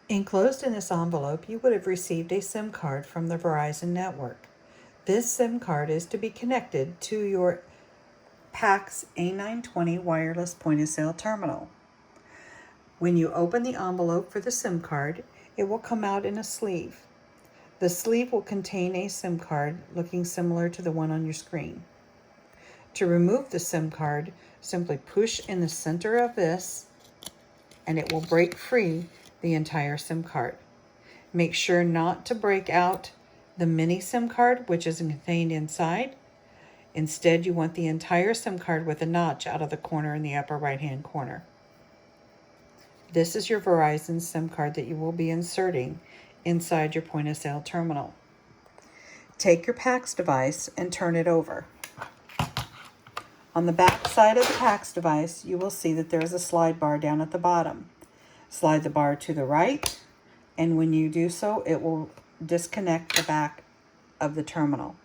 Enclosed in this envelope, you would have received a SIM card from the Verizon network. This SIM card is to be connected to your PAX A920 wireless point-of-sale terminal. When you open the envelope for the SIM card, it will come out in a sleeve. The sleeve will contain a SIM card looking similar to the one on your screen. To remove the SIM card, simply push in the center of this and it will break free the entire SIM card. Make sure not to break out the mini SIM card, which is contained inside. Instead, you want the entire SIM card with a notch out of the corner in the upper right-hand corner. This is your Verizon SIM card that you will be inserting inside your point-of-sale terminal. Take your PAX device and turn it over. On the back side of the PAX device, you will see that there is a slide bar down at the bottom. Slide the bar to the right, and when you do so, it will disconnect the back of the terminal.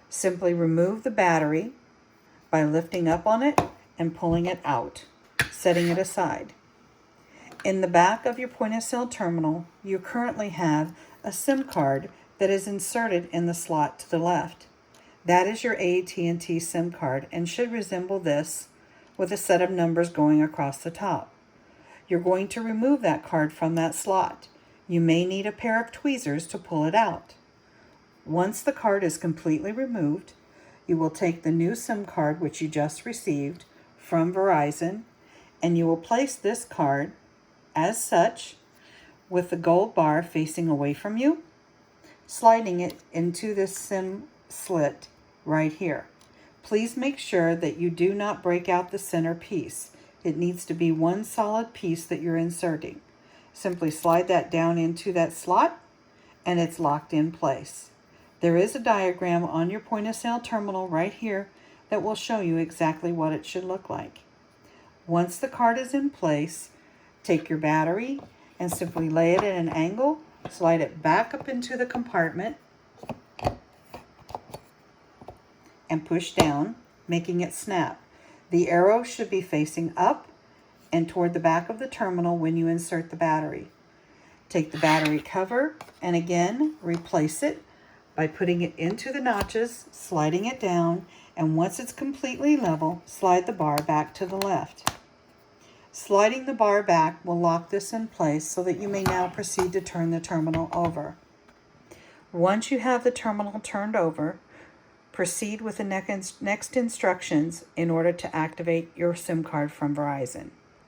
Simply remove the battery by lifting up on it and pulling it out, setting it aside. In the back of your point-of-sale terminal, you currently have a SIM card that is inserted in the slot to the left. That is your AT&T SIM card and should resemble this with a set of numbers going across the top. You're going to remove that card from that slot. You may need a pair of tweezers to pull it out. Once the card is completely removed, you will take the new SIM card which you just received from Verizon, and you will place this card as such with the gold bar facing away from you, sliding it into this SIM slit right here. Please make sure that you do not break out the center piece. It needs to be one solid piece that you're inserting. Simply slide that down into that slot and it's locked in place. There is a diagram on your point-of-sale terminal right here that will show you exactly what it should look like. Once the card is in place, take your battery and simply lay it at an angle, slide it back up into the compartment, and push down, making it snap. The arrow should be facing up and toward the back of the terminal when you insert the battery. Take the battery cover and again replace it by putting it into the notches, sliding it down, and once it's completely level, slide the bar back to the left. Sliding the bar back will lock this in place so that you may now proceed to turn the terminal over. Once you have the terminal turned over, proceed with the next instructions in order to activate your SIM card from Verizon.